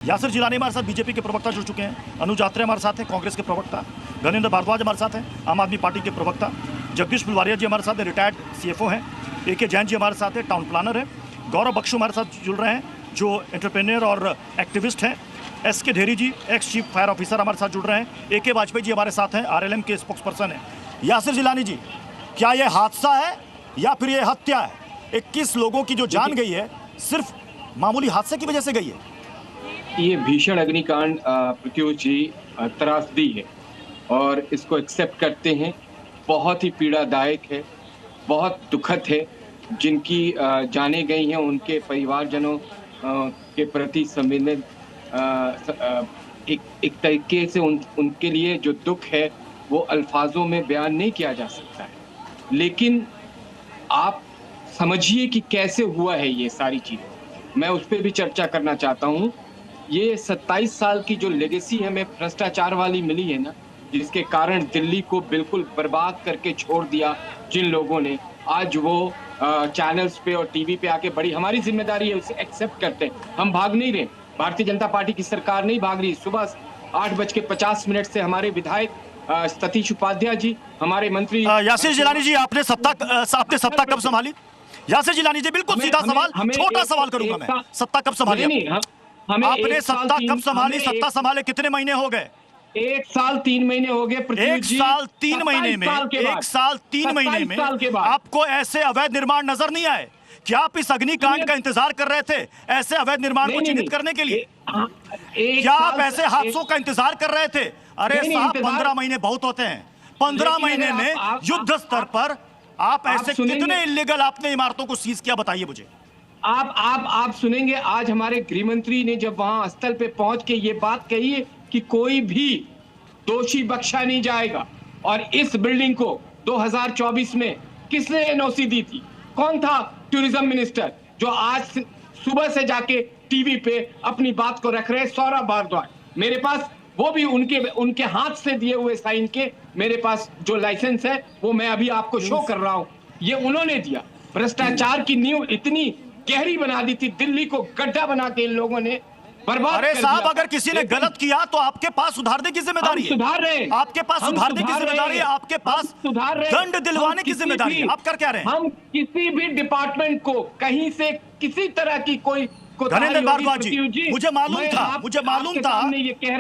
यासिर जिलानी हमारे साथ बीजेपी के प्रवक्ता जुड़ चुके हैं। अनुज आत्रे हमारे साथ हैं, कांग्रेस के प्रवक्ता। गजेंद्र भारद्वाज हमारे साथ हैं, आम आदमी पार्टी के प्रवक्ता। जगदीश फुलवारिया जी हमारे साथ हैं, रिटायर्ड सीएफओ हैं। AK जैन जी हमारे साथ हैं, टाउन प्लानर हैं। गौरव बख्शू हमारे साथ जुड़ रहे हैं, जो एंटरप्रेन्योर और एक्टिविस्ट हैं। SK ढेरी जी, एक्स चीफ फायर ऑफिसर हमारे साथ जुड़ रहे हैं। AK वाजपेयी जी हमारे साथ हैं, RLM के स्पोक्स पर्सन हैं। यासिर जिलानी जी, क्या ये हादसा है या फिर ये हत्या है? 21 लोगों की जो जान गई है, सिर्फ मामूली हादसे की वजह से गई है? ये भीषण अग्निकांड प्रत्युष जी त्रासदी है और इसको एक्सेप्ट करते हैं। बहुत ही पीड़ादायक है, बहुत दुखद है। जिनकी जाने गई हैं उनके परिवारजनों के प्रति संवेदन एक तरीके से उनके लिए जो दुख है वो अल्फाजों में बयान नहीं किया जा सकता है। लेकिन आप समझिए कि कैसे हुआ है ये सारी चीज़ें। मैं उस पर भी चर्चा करना चाहता हूँ। ये 27 साल की जो लेगेसी हमें भ्रष्टाचार वाली मिली है ना, जिसके कारण दिल्ली को बिल्कुल बर्बाद करके छोड़ दिया जिन लोगों ने, आज वो चैनल्स पे और टीवी पे आके बड़ी हमारी जिम्मेदारी है उसे एक्सेप्ट करते हैं। हम भाग नहीं रहे, भारतीय जनता पार्टी की सरकार नहीं भाग रही। सुबह 8:50 से हमारे विधायक सतीश उपाध्याय जी, हमारे मंत्री यासिर जिलानी जी, आपने सत्ता कब संभाली? यासिर जिलानी जी, बिल्कुल सीधा सवाल, छोटा सवाल करूंगा मैं। सत्ता कब संभाली? आपने सत्ता कब संभाली? सत्ता संभाले कितने महीने हो गए? 1 साल 3 महीने हो गए। 1 साल 3 महीने में, 1 साल 3 महीने में आपको ऐसे अवैध निर्माण नजर नहीं आए? क्या आप इस अग्निकांड का इंतजार कर रहे थे, ऐसे अवैध निर्माण को चिन्हित करने के लिए? क्या आप ऐसे हादसों का इंतजार कर रहे थे? अरे साहब, 15 महीने बहुत होते हैं। 15 महीने में युद्ध स्तर पर आप ऐसे कितने इल्लीगल आपने इमारतों को सीज किया, बताइए मुझे। आप सुनेंगे। आज हमारे गृह मंत्री ने जब वहां स्थल पे पहुंच के ये बात कही है कि कोई भी दोषी बख्शा नहीं जाएगा। और इस बिल्डिंग को 2024 में किसने NOC दी थी? कौन था टूरिज्म मिनिस्टर जो आज सुबह से जाके टीवी पे अपनी बात को रख रहे? सौरभ भारद्वाज। मेरे पास वो भी उनके हाथ से दिए हुए साइन के मेरे पास जो लाइसेंस है वो मैं अभी आपको शो कर रहा हूं। ये उन्होंने दिया। भ्रष्टाचार की नींव इतनी गहरी बना दी थी, दिल्ली को गड्ढा बना के इन लोगों ने बर्बाद कर दिया। अरे साहब, अगर किसी ने गलत किया तो आपके पास सुधारने की जिम्मेदारी है। सुधार रहे हैं, आपके पास सुधारने की जिम्मेदारी है, आपके पास दंड दिलवाने की जिम्मेदारी है। आप कर क्या रहे हैं? हम किसी भी डिपार्टमेंट को कहीं से किसी तरह की कोई गजेंद्र भारद्वाज जी, मुझे मालूम था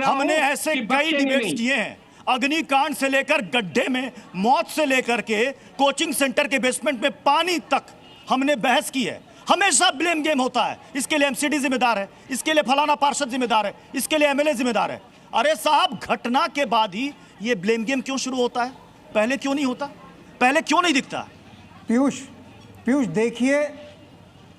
हमने ऐसे कई डिबेट्स किए हैं, अग्निकांड से लेकर गड्ढे में मौत से लेकर के कोचिंग सेंटर के बेसमेंट में पानी तक हमने बहस की है। हमेशा ब्लेम गेम होता है। इसके लिए MCD जिम्मेदार है, इसके लिए फलाना पार्षद जिम्मेदार है, इसके लिए MLA जिम्मेदार है। अरे साहब, घटना के बाद ही ये ब्लेम गेम क्यों शुरू होता है? पहले क्यों नहीं होता? पहले क्यों नहीं दिखता? पीयूष देखिए,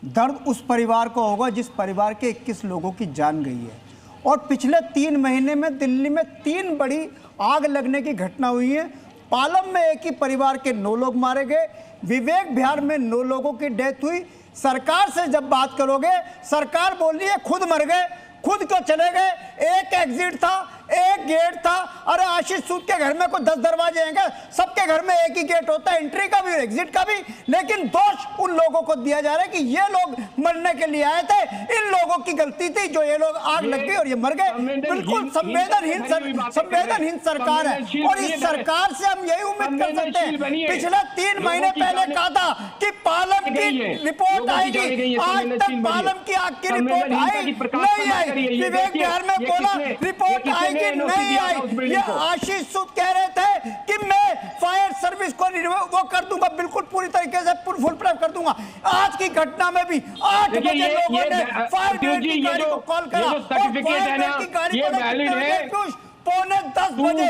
दर्द उस परिवार को होगा जिस परिवार के 21 लोगों की जान गई है। और पिछले 3 महीने में दिल्ली में 3 बड़ी आग लगने की घटना हुई है। पालम में एक ही परिवार के 9 लोग मारे गए, विवेक विहार में 9 लोगों की डेथ हुई। सरकार से जब बात करोगे, सरकार बोल रही है खुद मर गए, खुद क्यों चले गए? एक एग्जिट था, एक गेट था। अरे आशीष सूद के घर में कोई 10 दरवाजे हैं क्या? सबके घर में एक ही गेट होता है, एंट्री का भी और एग्जिट का भी। लेकिन दोष उन लोगों को दिया जा रहा है कि ये लोग मरने के लिए आए थे, इन लोगों की गलती थी जो ये लोग आग लग गई और ये मर गए। बिल्कुल संवेदनहीन सरकार है। और इस सरकार से हम यही उम्मीद कर सकते हैं। पिछले 3 महीने पहले कहा था कि पालम की रिपोर्ट आएगी, आज तक पालम की आग की रिपोर्ट आई नहीं आई। विवेक विहार में बोला रिपोर्ट आएगी, नहीं आई। ये आशीष सूद कह रहे थे कि मैं फायर सर्विस को वो कर दूंगा, बिल्कुल पूरी तरीके से फुल प्रेप कर दूंगा। आज की घटना में भी 8 बजे लोगों ने फायर ब्रिगेड की गाड़ी को कॉल करा और फायर ब्रिगेड की गाड़ी को 9:45 बजे,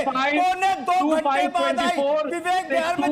2 घंटे बाद आई। विवेक विहार में